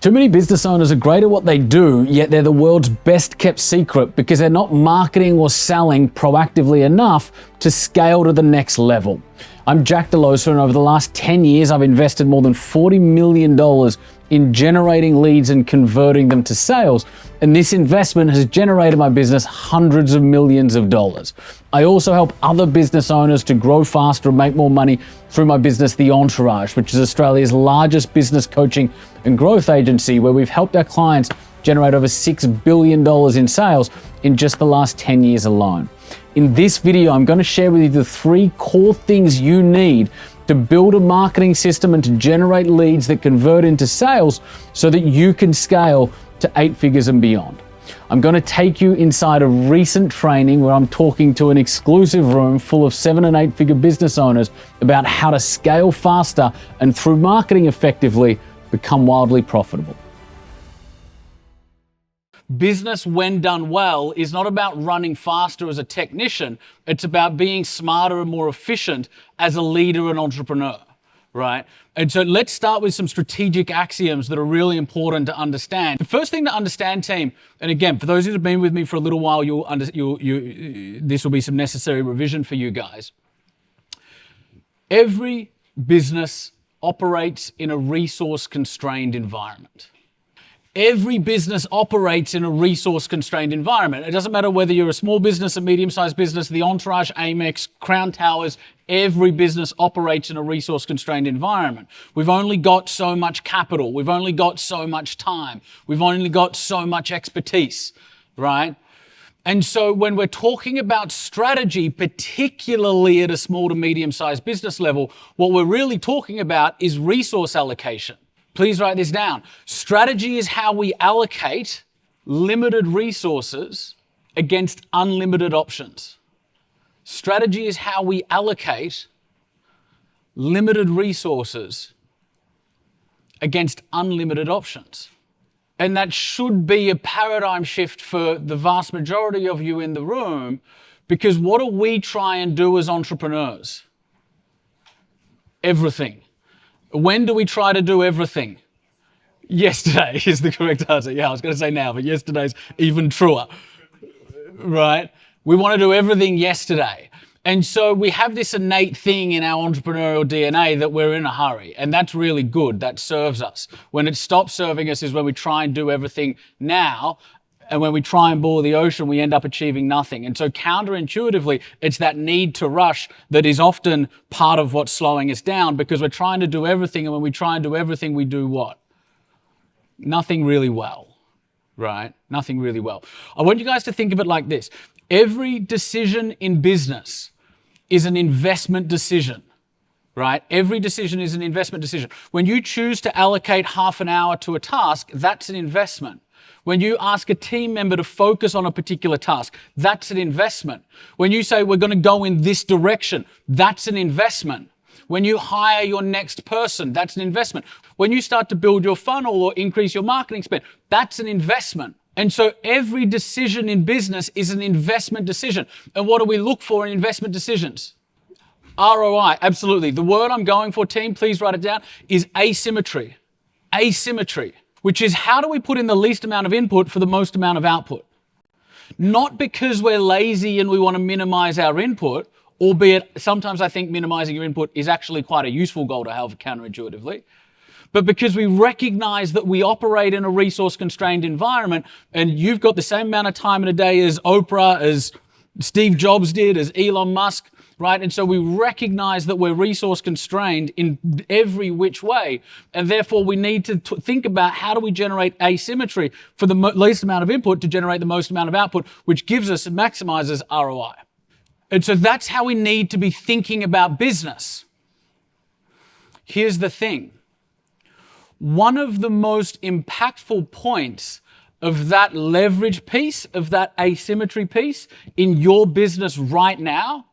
Too many business owners are great at what they do, yet they're the world's best kept secret because they're not marketing or selling proactively enough to scale to the next level. I'm Jack DeLosa, and over the last 10 years, I've invested more than $40 million in generating leads and converting them to sales. And this investment has generated my business hundreds of millions of dollars. I also help other business owners to grow faster and make more money through my business, the Entourage, which is Australia's largest business coaching and growth agency, where we've helped our clients generate over $6 billion in sales in just the last 10 years alone. In this video, I'm going to share with you the 3 core things you need to build a marketing system and to generate leads that convert into sales so that you can scale to 8 figures and beyond. I'm going to take you inside a recent training where I'm talking to an exclusive room full of 7 and 8 figure business owners about how to scale faster and through marketing effectively become wildly profitable. Business, when done well, is not about running faster as a technician. It's about being smarter and more efficient as a leader and entrepreneur, right? And so let's start with some strategic axioms that are really important to understand. The first thing to understand, team, and again, for those who have been with me for a little while, this will be some necessary revision for you guys. Every business operates in a resource-constrained environment. Every business operates in a resource-constrained environment. It doesn't matter whether you're a small business, a medium-sized business, the Entourage, Amex, Crown Towers, every business operates in a resource-constrained environment. We've only got so much capital. We've only got so much time. We've only got so much expertise, right? And so when we're talking about strategy, particularly at a small to medium-sized business level, what we're really talking about is resource allocation. Please write this down. Strategy is how we allocate limited resources against unlimited options. Strategy is how we allocate limited resources against unlimited options. And that should be a paradigm shift for the vast majority of you in the room, because what do we try and do as entrepreneurs? Everything. When do we try to do everything? Yesterday is the correct answer. Yeah, I was going to say now, but yesterday's even truer, right? We want to do everything yesterday. And so we have this innate thing in our entrepreneurial DNA that we're in a hurry, and that's really good. That serves us. When it stops serving us is when we try and do everything now, and when we try and boil the ocean, we end up achieving nothing. And so counterintuitively, it's that need to rush that is often part of what's slowing us down, because we're trying to do everything, and when we try and do everything, we do what? Nothing really well, right? Nothing really well. I want you guys to think of it like this. Every decision in business is an investment decision, right? Every decision is an investment decision. When you choose to allocate half an hour to a task, that's an investment. When you ask a team member to focus on a particular task, that's an investment. When you say we're going to go in this direction, that's an investment. When you hire your next person, that's an investment. When you start to build your funnel or increase your marketing spend, that's an investment. And so every decision in business is an investment decision. And what do we look for in investment decisions? ROI, absolutely. The word I'm going for, team, please write it down, is asymmetry. Asymmetry. Which is, how do we put in the least amount of input for the most amount of output? Not because we're lazy and we want to minimize our input, albeit sometimes I think minimizing your input is actually quite a useful goal to have counterintuitively, but because we recognize that we operate in a resource-constrained environment, and you've got the same amount of time in a day as Oprah, as Steve Jobs did, as Elon Musk, right? And so we recognize that we're resource constrained in every which way. And therefore we need to think about, how do we generate asymmetry for the least amount of input to generate the most amount of output, which gives us and maximizes ROI. And so that's how we need to be thinking about business. Here's the thing. One of the most impactful points of that leverage piece, of that asymmetry piece in your business right now,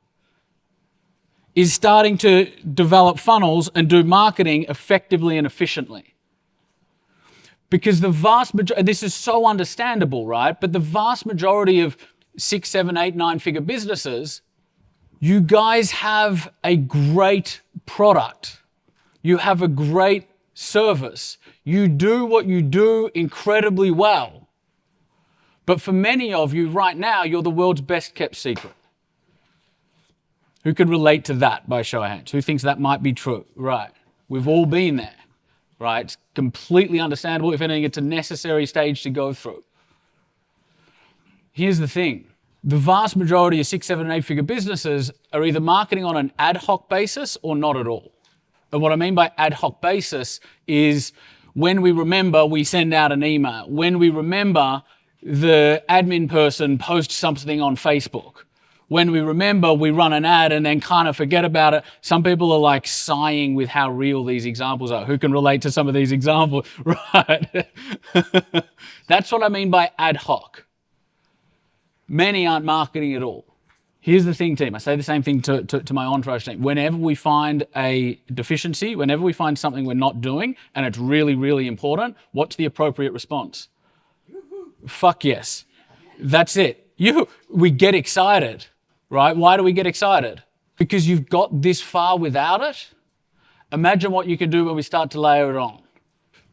is starting to develop funnels and do marketing effectively and efficiently. Because the vast majority, this is so understandable, right? But the vast majority of 6, 7, 8, 9-figure businesses, you guys have a great product. You have a great service. You do what you do incredibly well. But for many of you right now, you're the world's best kept secret. Who could relate to that by show of hands? Who thinks that might be true? Right. We've all been there. Right. It's completely understandable. If anything, it's a necessary stage to go through. Here's the thing. The vast majority of 6, 7, and 8-figure businesses are either marketing on an ad hoc basis or not at all. And what I mean by ad hoc basis is when we remember, we send out an email. When we remember, the admin person posts something on Facebook. When we remember, we run an ad and then kind of forget about it. Some people are like sighing with how real these examples are. Who can relate to some of these examples? Right. That's what I mean by ad hoc. Many aren't marketing at all. Here's the thing, team. I say the same thing to my Entourage team. Whenever we find a deficiency, whenever we find something we're not doing, and it's really, really important, what's the appropriate response? Fuck yes. That's it. We get excited, right? Why do we get excited? Because you've got this far without it. Imagine what you can do when we start to layer it on.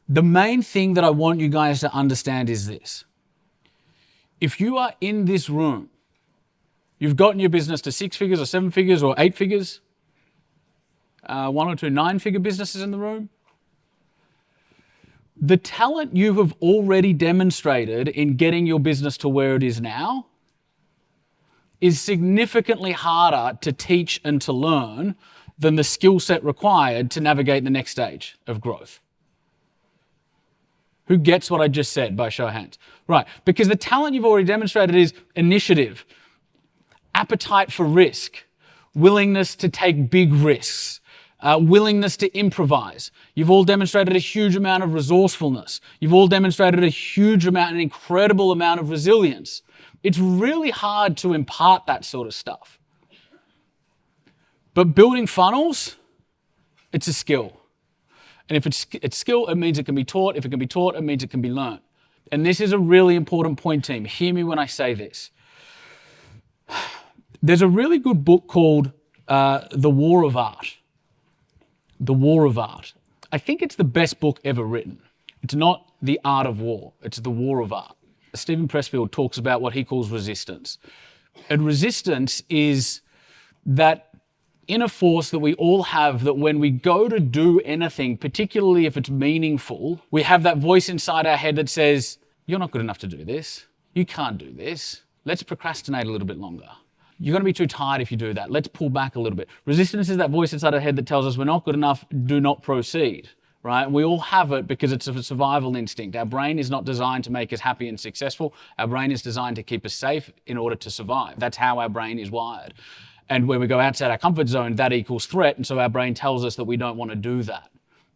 The main thing that I want you guys to understand is this. If you are in this room, you've gotten your business to 6 figures or 7 figures or 8 figures, 1 or 2 9-figure businesses in the room, the talent you have already demonstrated in getting your business to where it is now is significantly harder to teach and to learn than the skill set required to navigate the next stage of growth. Who gets what I just said by show of hands? Right, because the talent you've already demonstrated is initiative, appetite for risk, willingness to take big risks, willingness to improvise. You've all demonstrated a huge amount of resourcefulness. You've all demonstrated an incredible amount of resilience. It's really hard to impart that sort of stuff. But building funnels, it's a skill. And if it's skill, it means it can be taught. If it can be taught, it means it can be learned. And this is a really important point, team. Hear me when I say this. There's a really good book called The War of Art. The War of Art. I think it's the best book ever written. It's not The Art of War. It's The War of Art. Stephen Pressfield talks about what he calls resistance. And resistance is that inner force that we all have, that when we go to do anything, particularly if it's meaningful, we have that voice inside our head that says, you're not good enough to do this. You can't do this. Let's procrastinate a little bit longer. You're going to be too tired if you do that. Let's pull back a little bit. Resistance is that voice inside our head that tells us we're not good enough, do not proceed, right? We all have it because it's a survival instinct. Our brain is not designed to make us happy and successful. Our brain is designed to keep us safe in order to survive. That's how our brain is wired. And when we go outside our comfort zone, that equals threat. And so our brain tells us that we don't want to do that,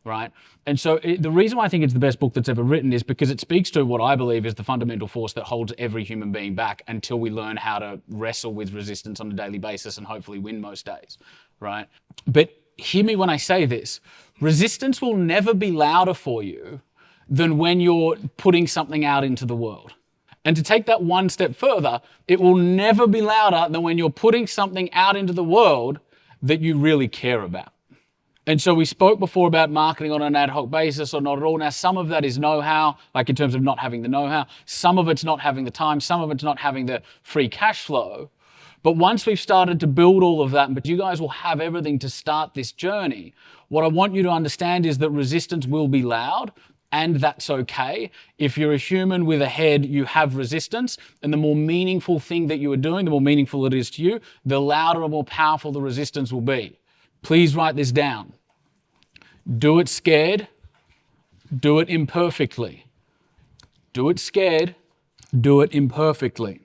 right? And so the reason why I think it's the best book that's ever written is because it speaks to what I believe is the fundamental force that holds every human being back until we learn how to wrestle with resistance on a daily basis and hopefully win most days, right? But hear me when I say this. Resistance will never be louder for you than when you're putting something out into the world. And to take that one step further, it will never be louder than when you're putting something out into the world that you really care about. And so we spoke before about marketing on an ad hoc basis or not at all. Now, some of that is know-how, like in terms of not having the know-how. Some of it's not having the time. Some of it's not having the free cash flow. But once we've started to build all of that, but you guys will have everything to start this journey, what I want you to understand is that resistance will be loud. And that's okay. If you're a human with a head, you have resistance. And the more meaningful thing that you are doing, the more meaningful it is to you, the louder and more powerful the resistance will be. Please write this down. Do it scared. Do it imperfectly. Do it scared. Do it imperfectly.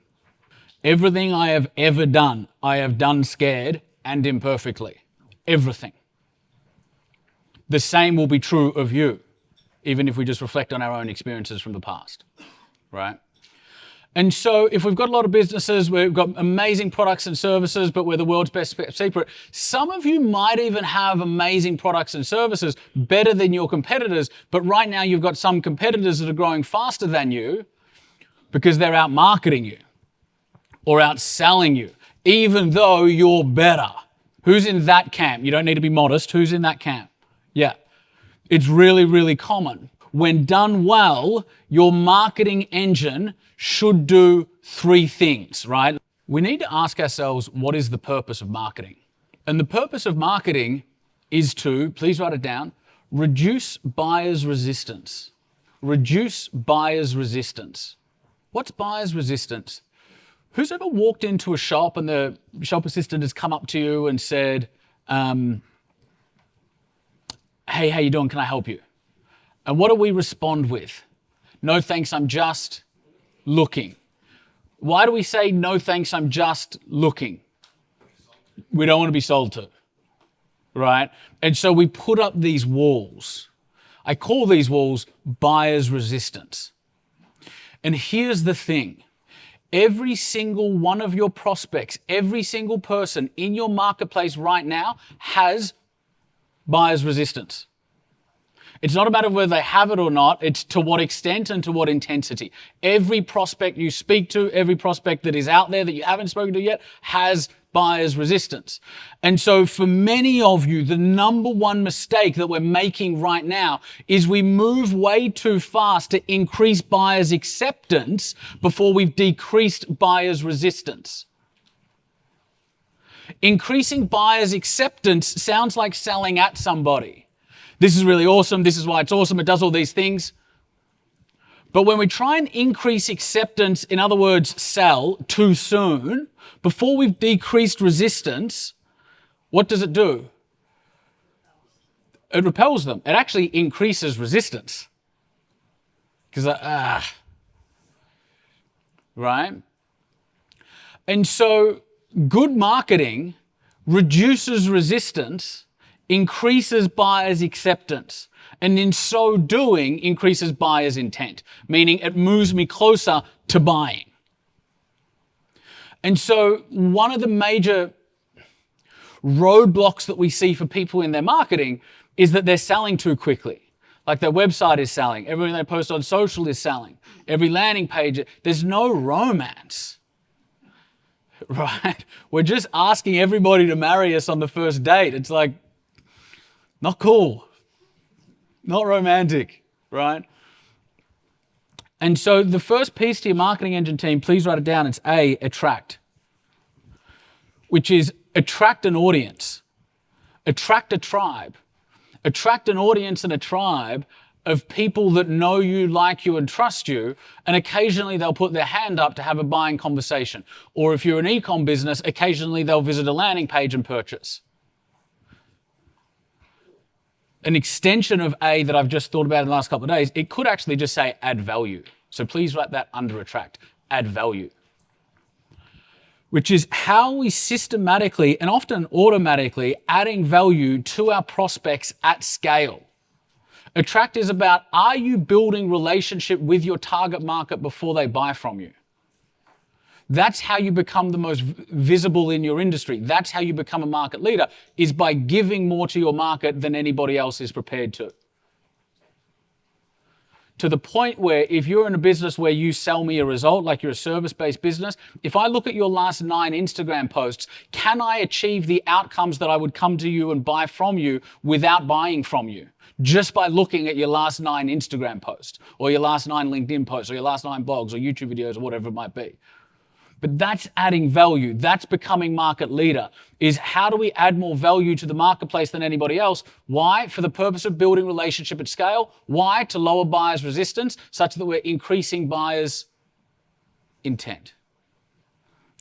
Everything I have ever done, I have done scared and imperfectly. Everything. The same will be true of you, even if we just reflect on our own experiences from the past, right? And so if we've got a lot of businesses, we've got amazing products and services, but we're the world's best secret, some of you might even have amazing products and services better than your competitors, but right now you've got some competitors that are growing faster than you because they're out marketing you or outselling you, even though you're better. Who's in that camp? You don't need to be modest. Who's in that camp? Yeah. It's really, really common. When done well, your marketing engine should do 3 things, right? We need to ask ourselves, what is the purpose of marketing? And the purpose of marketing is to, please write it down, reduce buyer's resistance. Reduce buyer's resistance. What's buyer's resistance? Who's ever walked into a shop and the shop assistant has come up to you and said, hey, how you doing? Can I help you? And what do we respond with? No thanks, I'm just looking. Why do we say no thanks, I'm just looking? We don't want to be sold to, right? And so we put up these walls. I call these walls buyer's resistance. And here's the thing. Every single one of your prospects, every single person in your marketplace right now has buyer's resistance. It's not a matter of whether they have it or not, it's to what extent and to what intensity. Every prospect you speak to, every prospect that is out there that you haven't spoken to yet has buyer's resistance. And so for many of you, the number one mistake that we're making right now is we move way too fast to increase buyer's acceptance before we've decreased buyer's resistance. Increasing buyer's acceptance sounds like selling at somebody. This is really awesome. This is why it's awesome. It does all these things. But when we try and increase acceptance, in other words, sell too soon, before we've decreased resistance, what does it do? It repels them. It actually increases resistance. Because, right? And so good marketing reduces resistance, increases buyer's acceptance, and in so doing, increases buyer's intent, meaning it moves me closer to buying. And so one of the major roadblocks that we see for people in their marketing is that they're selling too quickly. Like their website is selling, everything they post on social is selling, every landing page, there's no romance. Right? We're just asking everybody to marry us on the first date. It's like, not cool, not romantic, right? And so the first piece to your marketing engine team, please write it down, it's A, attract, which is attract an audience, attract a tribe, attract an audience and a tribe of people that know you, like you, and trust you, and occasionally they'll put their hand up to have a buying conversation. Or if you're an e-com business, occasionally they'll visit a landing page and purchase. An extension of A that I've just thought about in the last couple of days, it could actually just say add value. So please write that under attract, add value. Which is how we systematically and often automatically adding value to our prospects at scale. Attract is about, are you building relationship with your target market before they buy from you? That's how you become the most visible in your industry. That's how you become a market leader, is by giving more to your market than anybody else is prepared to. To the point where if you're in a business where you sell me a result, like you're a service-based business, if I look at your last 9 Instagram posts, can I achieve the outcomes that I would come to you and buy from you without buying from you? Just by looking at your last 9 Instagram posts, or your last 9 LinkedIn posts, or your last 9 blogs, or YouTube videos, or whatever it might be. But that's adding value. That's becoming market leader, is how do we add more value to the marketplace than anybody else? Why? For the purpose of building relationship at scale. Why? To lower buyers' resistance, such that we're increasing buyers' intent.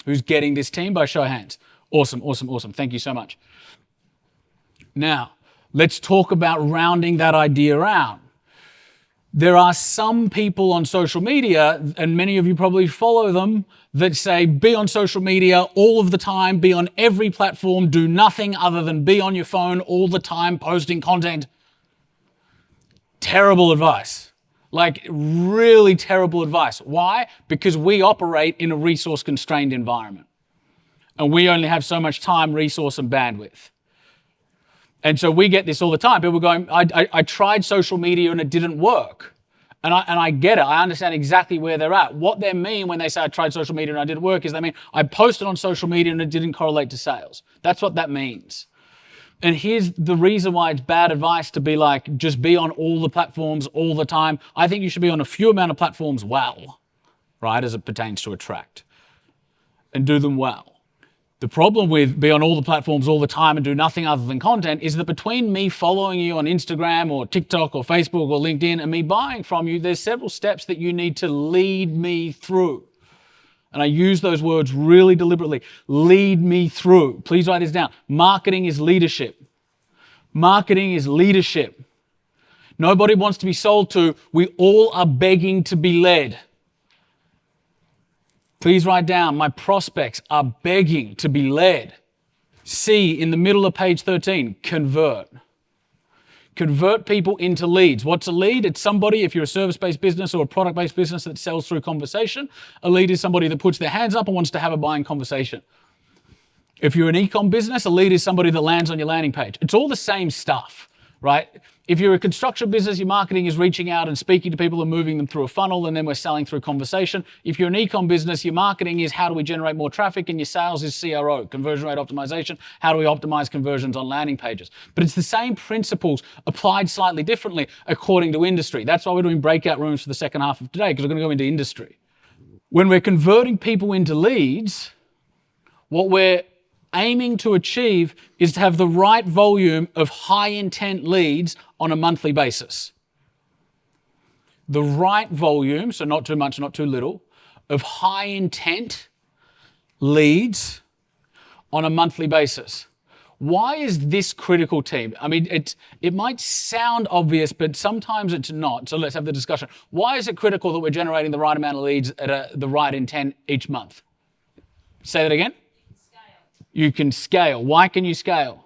Who's getting this team by show of hands? Awesome, awesome, awesome. Thank you so much. Now, let's talk about rounding that idea out. There are some people on social media, and many of you probably follow them, that say be on social media all of the time, be on every platform, do nothing other than be on your phone all the time posting content. Terrible advice. Like really terrible advice. Why? Because we operate in a resource-constrained environment. And we only have so much time, resource, and bandwidth. And so we get this all the time. People going, I tried social media and it didn't work. And I get it. I understand exactly where they're at. What they mean when they say I tried social media and it didn't work is they mean I posted on social media and it didn't correlate to sales. That's what that means. And here's the reason why it's bad advice to be like, just be on all the platforms all the time. I think you should be on a few amount of platforms well, right, as it pertains to attract, and do them well. The problem with be on all the platforms all the time and do nothing other than content is that between me following you on Instagram or TikTok or Facebook or LinkedIn and me buying from you, there's several steps that you need to lead me through. And I use those words really deliberately. Lead me through. Please write this down. Marketing is leadership. Marketing is leadership. Nobody wants to be sold to. We all are begging to be led. Please write down, my prospects are begging to be led. C, in the middle of page 13, convert. Convert people into leads. What's a lead? It's somebody, if you're a service-based business or a product-based business that sells through conversation. A lead is somebody that puts their hands up and wants to have a buying conversation. If you're an e-com business, a lead is somebody that lands on your landing page. It's all the same stuff, right? If you're a construction business, your marketing is reaching out and speaking to people and moving them through a funnel, and then we're selling through conversation. If you're an e-com business, your marketing is how do we generate more traffic, and your sales is CRO, conversion rate optimization. How do we optimize conversions on landing pages? But it's the same principles applied slightly differently according to industry. That's why we're doing breakout rooms for the second half of today, because we're going to go into industry. When we're converting people into leads, what we're aiming to achieve is to have the right volume of high intent leads on a monthly basis. The right volume, so not too much, not too little, of high intent leads on a monthly basis. Why is this critical, team? I mean, it might sound obvious, but sometimes it's not. So let's have the discussion. Why is it critical that we're generating the right amount of leads at the right intent each month? Say that again. You can scale. Why can you scale?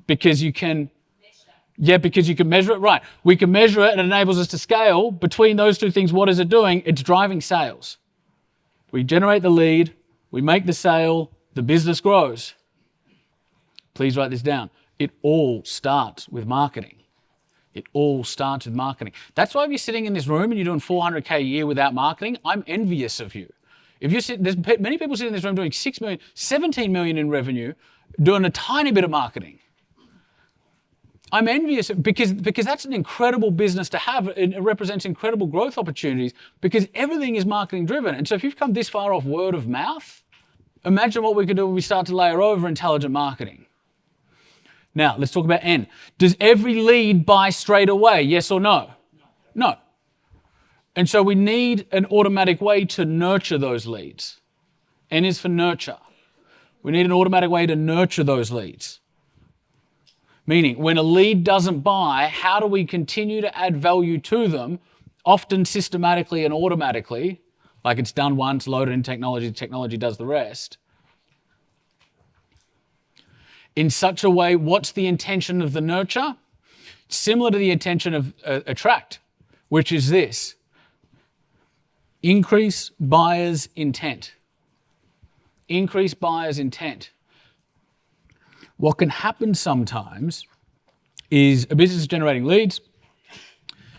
Because you can measure. Yeah, because you can measure it. Right. We can measure it and it enables us to scale. Between those two things, what is it doing? It's driving sales. We generate the lead, we make the sale, the business grows. Please write this down. It all starts with marketing. It all starts with marketing. That's why if you're sitting in this room and you're doing $400K a year without marketing, I'm envious of you. If you sit, there's many people sitting in this room doing 6 million, 17 million in revenue, doing a tiny bit of marketing. I'm envious because that's an incredible business to have. It represents incredible growth opportunities because everything is marketing driven. And so if you've come this far off word of mouth, imagine what we could do when we start to layer over intelligent marketing. Now, let's talk about N. Does every lead buy straight away? Yes or no? No. And so we need an automatic way to nurture those leads. N is for nurture. We need an automatic way to nurture those leads. Meaning, when a lead doesn't buy, how do we continue to add value to them, often systematically and automatically, like it's done once, loaded in technology, technology does the rest. In such a way, what's the intention of the nurture? Similar to the intention of attract, which is this. Increase buyer's intent. Increase buyer's intent. What can happen sometimes is a business is generating leads,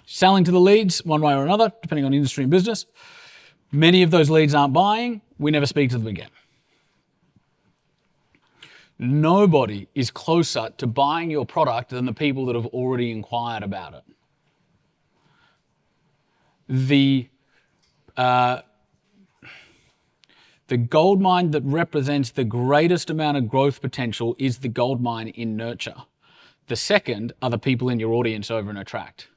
selling to the leads one way or another, depending on industry and business. Many of those leads aren't buying. We never speak to them again. Nobody is closer to buying your product than the people that have already inquired about it. The gold mine that represents the greatest amount of growth potential is the gold mine in nurture. The second are the people in your audience over in attract.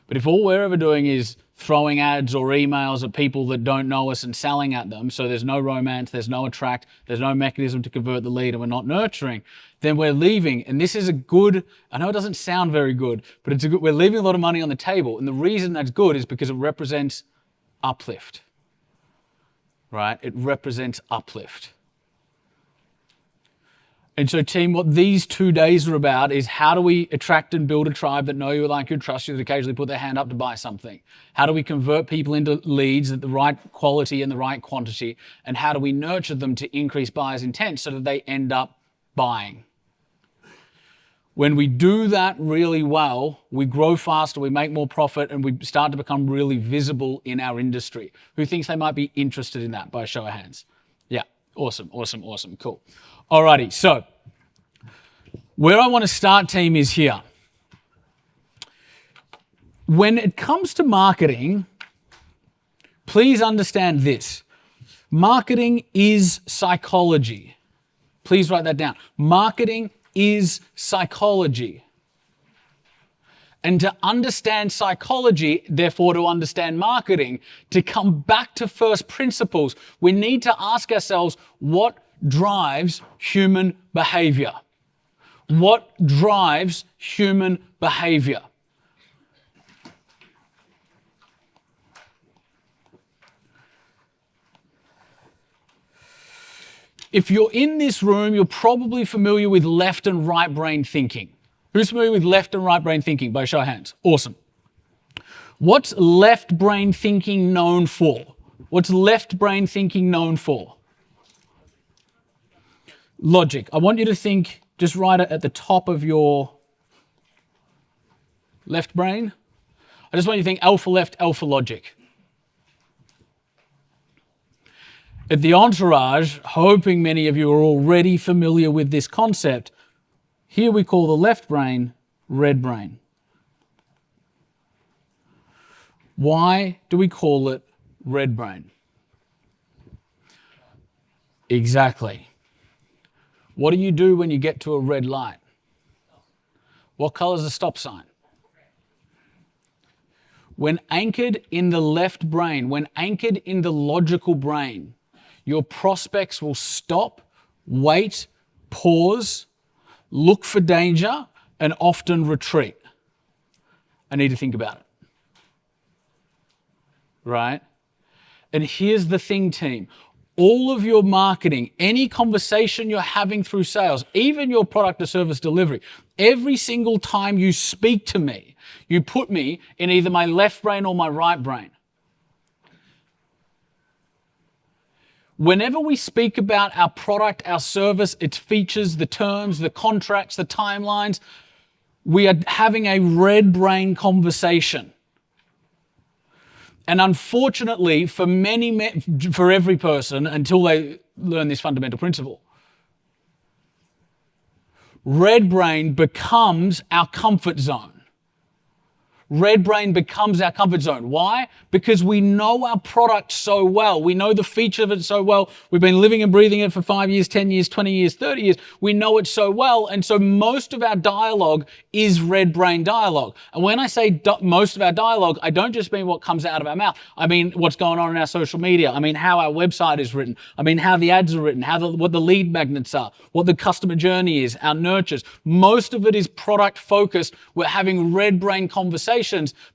But if all we're ever doing is throwing ads or emails at people that don't know us and selling at them, so there's no romance, there's no attract, there's no mechanism to convert the lead, and we're not nurturing, then we're leaving. And this is a good, I know it doesn't sound very good, but it's a good, we're leaving a lot of money on the table. And the reason that's good is because it represents uplift. Right? It represents uplift. And so, team, what these 2 days are about is how do we attract and build a tribe that know you, like you, trust you, that occasionally put their hand up to buy something? How do we convert people into leads at the right quality and the right quantity? And how do we nurture them to increase buyers' intent so that they end up buying? When we do that really well, we grow faster, we make more profit, and we start to become really visible in our industry. Who thinks they might be interested in that by a show of hands? Yeah, awesome, awesome, awesome, cool. Alrighty, so where I want to start, team, is here. When it comes to marketing, please understand this. Marketing is psychology. Please write that down. Marketing is psychology. And to understand psychology, therefore to understand marketing, to come back to first principles, we need to ask ourselves, what drives human behavior? What drives human behavior? If you're in this room, you're probably familiar with left and right brain thinking. Who's familiar with left and right brain thinking? By show of hands. Awesome. What's left brain thinking known for? What's left brain thinking known for? Logic. I want you to think, just write it at the top of your left brain. I just want you to think alpha left, alpha logic. At the Entourage, hoping many of you are already familiar with this concept, here we call the left brain red brain. Why do we call it red brain? Exactly. What do you do when you get to a red light? What color is the stop sign? When anchored in the left brain, when anchored in the logical brain, your prospects will stop, wait, pause, look for danger, and often retreat. I need to think about it. Right? And here's the thing, team. All of your marketing, any conversation you're having through sales, even your product or service delivery, every single time you speak to me, you put me in either my left brain or my right brain. Whenever we speak about our product, our service, its features, the terms, the contracts, the timelines, we are having a red brain conversation. And unfortunately, for every person, until they learn this fundamental principle, red brain becomes our comfort zone. Red brain becomes our comfort zone. Why? Because we know our product so well. We know the feature of it so well. We've been living and breathing it for 5 years, 10 years, 20 years, 30 years. We know it so well. And so most of our dialogue is red brain dialogue. And when I say most of our dialogue, I don't just mean what comes out of our mouth. I mean what's going on in our social media. I mean how our website is written. I mean how the ads are written, what the lead magnets are, what the customer journey is, our nurtures. Most of it is product focused. We're having red brain conversations.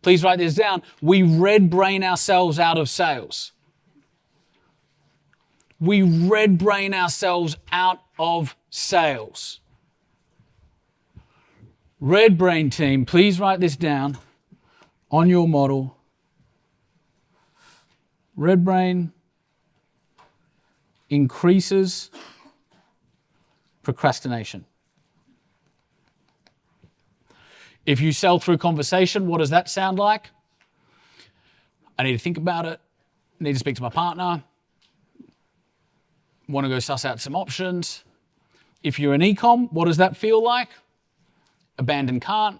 Please write this down. We red brain ourselves out of sales. We red brain ourselves out of sales. Red brain team, please write this down on your model. Red brain increases procrastination. If you sell through conversation, what does that sound like? I need to think about it. I need to speak to my partner. Want to go suss out some options. If you're an e-com, what does that feel like? Abandoned cart.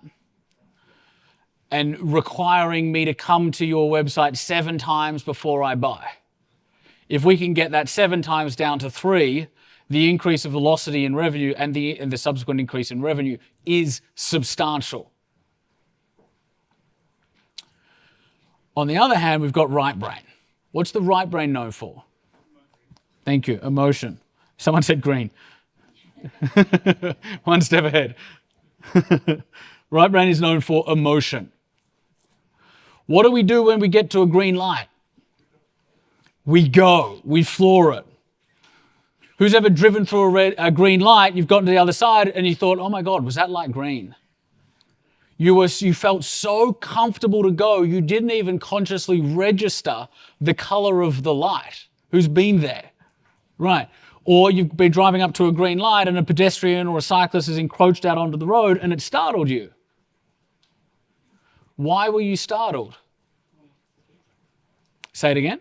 And requiring me to come to your website 7 times before I buy. If we can get that 7 times down to 3, the increase of velocity in revenue and the subsequent increase in revenue is substantial. On the other hand, we've got right brain. What's the right brain known for? Thank you. Emotion. Someone said green. One step ahead. Right brain is known for emotion. What do we do when we get to a green light? We go. We floor it. Who's ever driven through a green light, you've gotten to the other side and you thought, oh my God, was that light green? You felt so comfortable to go, you didn't even consciously register the color of the light. Who's been there? Right. Or you've been driving up to a green light and a pedestrian or a cyclist has encroached out onto the road and it startled you. Why were you startled? Say it again.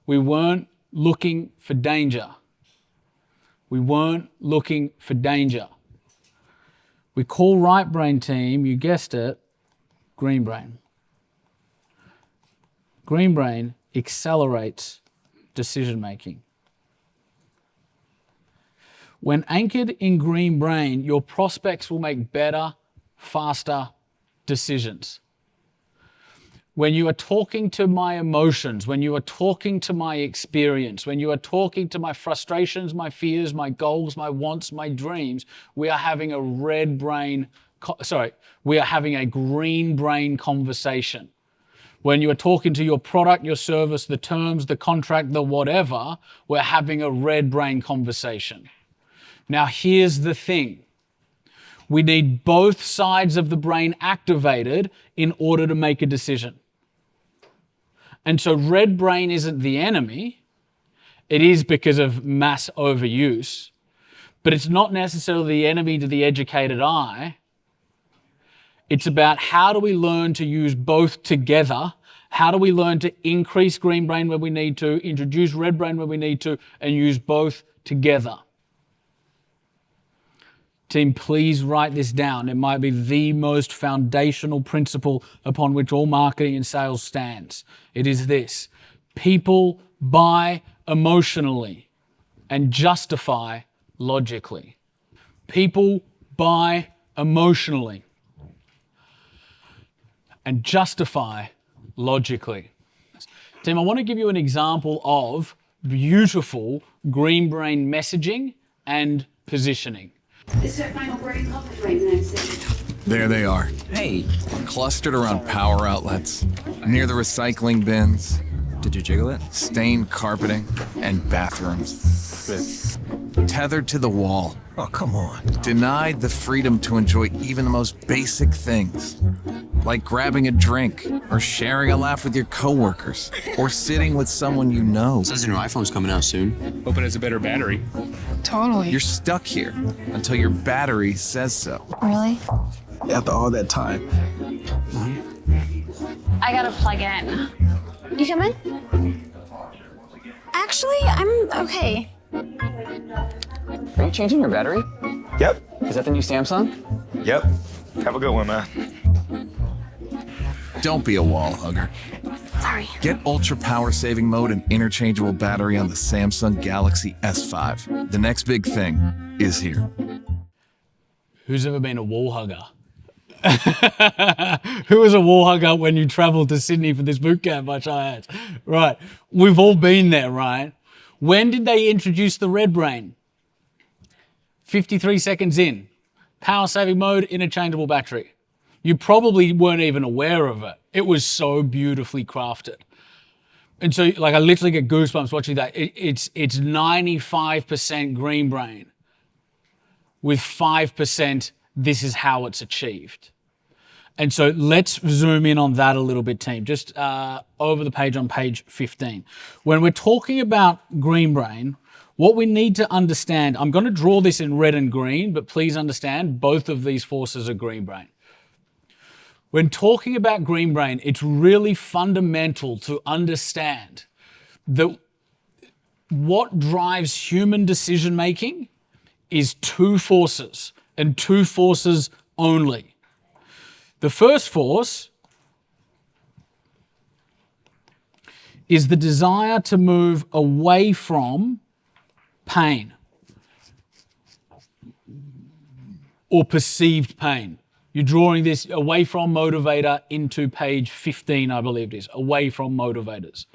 We weren't looking for danger. We weren't looking for danger. We call right brain team, you guessed it, green brain. Green brain accelerates decision making. When anchored in green brain, your prospects will make better, faster decisions. When you are talking to my emotions, when you are talking to my experience, when you are talking to my frustrations, my fears, my goals, my wants, my dreams, we are having a green brain conversation. When you are talking to your product, your service, the terms, the contract, the whatever, we're having a red brain conversation. Now, here's the thing. We need both sides of the brain activated in order to make a decision. And so red brain isn't the enemy. It is because of mass overuse, but it's not necessarily the enemy to the educated eye. It's about how do we learn to use both together? How do we learn to increase green brain where we need to, introduce red brain where we need to, and use both together? Team, please write this down. It might be the most foundational principle upon which all marketing and sales stands. It is this: people buy emotionally and justify logically. People buy emotionally and justify logically. Team, I want to give you an example of beautiful green brain messaging and positioning. Is there final brain coverage right now? There they are, Hey, clustered around power outlets, near the recycling bins, did you jiggle it? stained carpeting, and bathrooms. Tethered to the wall, Oh, come on. denied the freedom to enjoy even the most basic things, like grabbing a drink, or sharing a laugh with your coworkers, or sitting with someone you know. Says the new iPhone's coming out soon. Hope it has a better battery. Totally. You're stuck here until your battery says so. Really? After all that time. I gotta plug in. You come in? Actually, I'm okay. Are you changing your battery? Yep. Is that the new Samsung? Yep. Have a good one, man. Don't be a wall hugger. Sorry. Get ultra power saving mode and interchangeable battery on the Samsung Galaxy S5. The next big thing is here. Who's ever been a wall hugger? Who was a wall hugger when you traveled to Sydney for this boot camp by chance? Right. We've all been there, right? When did they introduce the red brain? 53 seconds in. Power saving mode, interchangeable battery. You probably weren't even aware of it. It was so beautifully crafted. And so, like, I literally get goosebumps watching that. It's 95% green brain with 5% this is how it's achieved. And so let's zoom in on that a little bit, team. Just over the page on page 15. When we're talking about green brain, what we need to understand, I'm going to draw this in red and green, but please understand both of these forces are green brain. When talking about green brain, it's really fundamental to understand that what drives human decision making is two forces, and two forces only. The first force is the desire to move away from pain or perceived pain. You're drawing this away from motivator into page 15, I believe it is, away from motivators.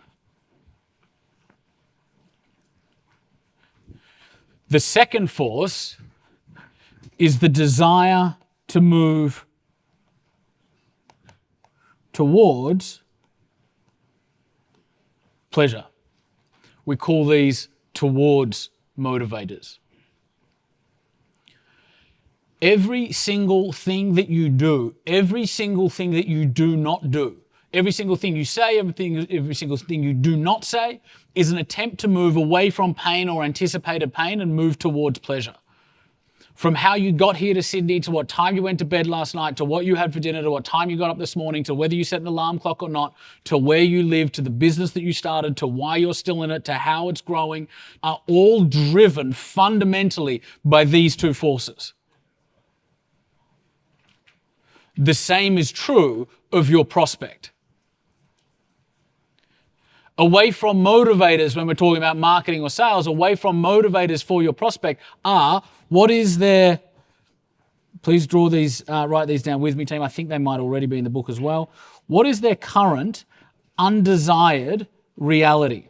The second force is the desire to move towards pleasure. We call these towards motivators. Every single thing that you do, every single thing that you do not do, every single thing you say, every single thing you do not say is an attempt to move away from pain or anticipated pain and move towards pleasure. From how you got here to Sydney, to what time you went to bed last night, to what you had for dinner, to what time you got up this morning, to whether you set an alarm clock or not, to where you live, to the business that you started, to why you're still in it, to how it's growing, are all driven fundamentally by these two forces. The same is true of your prospect. Away from motivators, when we're talking about marketing or sales, away from motivators for your prospect are, what is their, please draw these, write these down with me, team. I think they might already be in the book as well. What is their current undesired reality?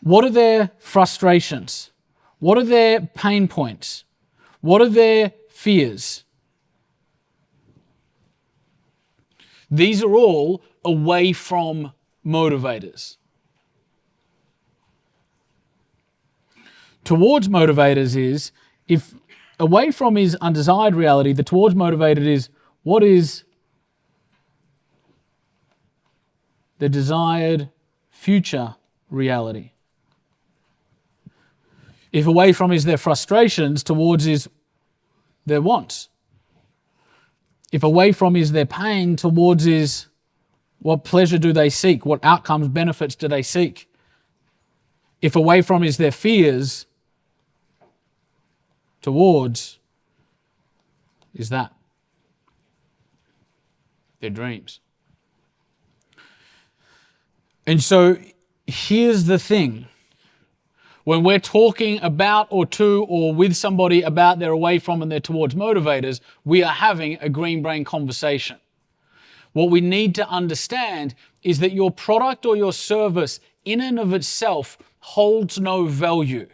What are their frustrations? What are their pain points? What are their fears? These are all away from motivators. Towards motivators is, if away from is undesired reality, the towards motivated is, what is the desired future reality? If away from is their frustrations, towards is their wants. If away from is their pain, towards is what pleasure do they seek? What outcomes, benefits do they seek? If away from is their fears, towards is that their dreams. And so here's the thing. When we're talking about or to or with somebody about their away from and their towards motivators, we are having a green brain conversation. What we need to understand is that your product or your service in and of itself holds no value.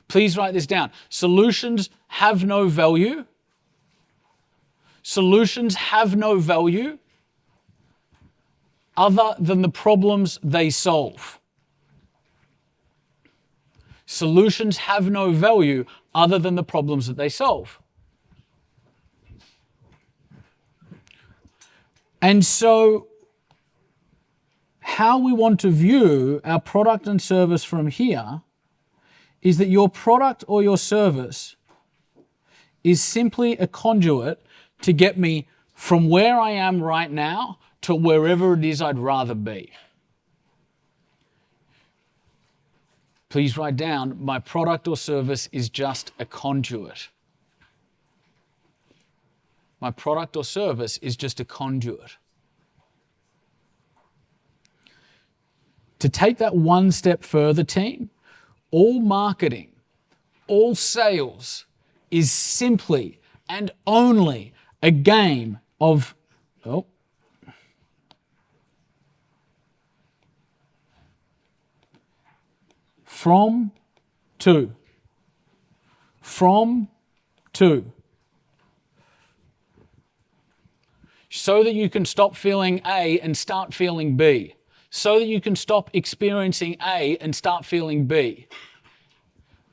Please write this down. Solutions have no value. Solutions have no value other than the problems they solve. Solutions have no value other than the problems that they solve. And so, how we want to view our product and service from here is that your product or your service is simply a conduit to get me from where I am right now to wherever it is I'd rather be. Please write down, my product or service is just a conduit. My product or service is just a conduit. To take that one step further, team, all marketing, all sales is simply and only a game of, from to. From to. So that you can stop feeling A and start feeling B. So that you can stop experiencing A and start feeling B.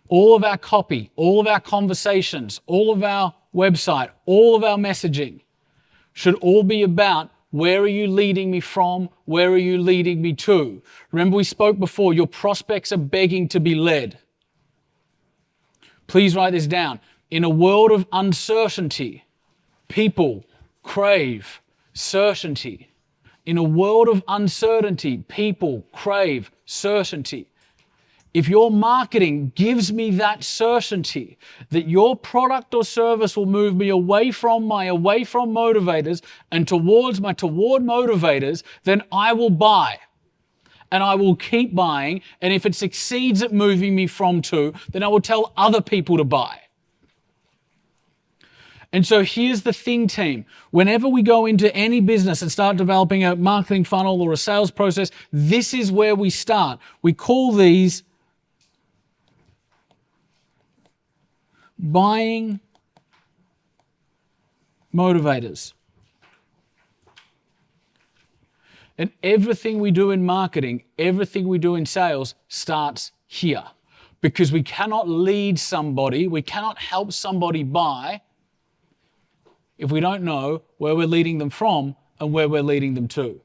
All of our copy, all of our conversations, all of our website, all of our messaging should all be about, where are you leading me from? Where are you leading me to? Remember we spoke before, your prospects are begging to be led. Please write this down. In a world of uncertainty, people crave certainty. In a world of uncertainty, people crave certainty. If your marketing gives me that certainty that your product or service will move me away from motivators and towards my toward motivators, then I will buy. And I will keep buying. And if it succeeds at moving me from to, then I will tell other people to buy. And so here's the thing, team. Whenever we go into any business and start developing a marketing funnel or a sales process, this is where we start. We call these buying motivators. And everything we do in marketing, everything we do in sales starts here. Because we cannot lead somebody, we cannot help somebody buy if we don't know where we're leading them from and where we're leading them to.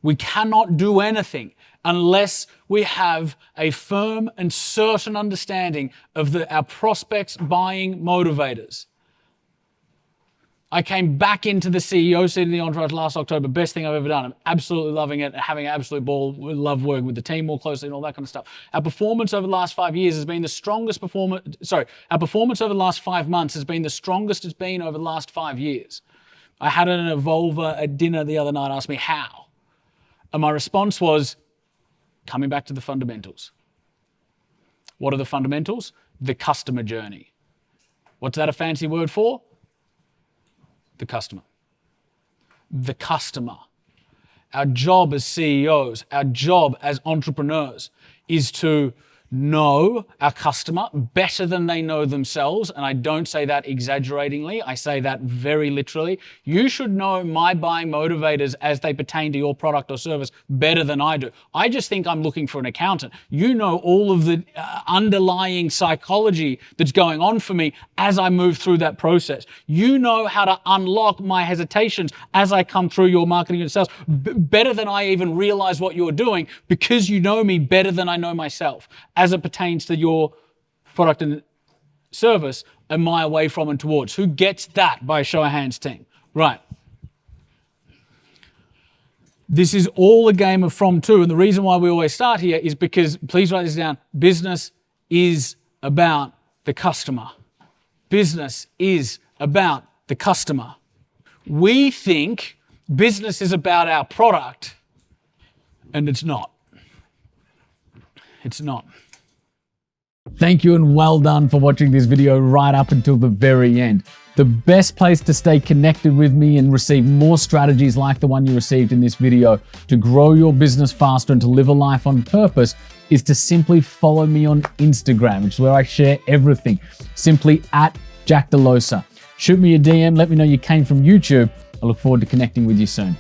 We cannot do anything unless we have a firm and certain understanding of our prospects' buying motivators. I came back into the CEO seat of the Entourage last October. Best thing I've ever done. I'm absolutely loving it, having an absolute ball. We love working with the team more closely and all that kind of stuff. Our performance over the last 5 years has been the strongest our performance over the last 5 months has been the strongest it's been over the last 5 years. I had an evolver at dinner the other night ask me how. And my response was, coming back to the fundamentals. What are the fundamentals? The customer journey. What's that a fancy word for? The customer. The customer. Our job as CEOs, our job as entrepreneurs is to know our customer better than they know themselves. And I don't say that exaggeratingly. I say that very literally. You should know my buying motivators as they pertain to your product or service better than I do. I just think I'm looking for an accountant. You know all of the underlying psychology that's going on for me as I move through that process. You know how to unlock my hesitations as I come through your marketing and sales better than I even realize what you're doing, because you know me better than I know myself as it pertains to your product and service. Am I away from and towards? Who gets that by a show of hands team? Right. This is all a game of from to, and the reason why we always start here is because, please write this down, business is about the customer. Business is about the customer. We think business is about our product, and it's not. It's not. Thank you and well done for watching this video right up until the very end. The best place to stay connected with me and receive more strategies like the one you received in this video to grow your business faster and to live a life on purpose is to simply follow me on Instagram, which is where I share everything. Simply @JackDeLosa. Shoot me a DM, let me know you came from YouTube. I look forward to connecting with you soon.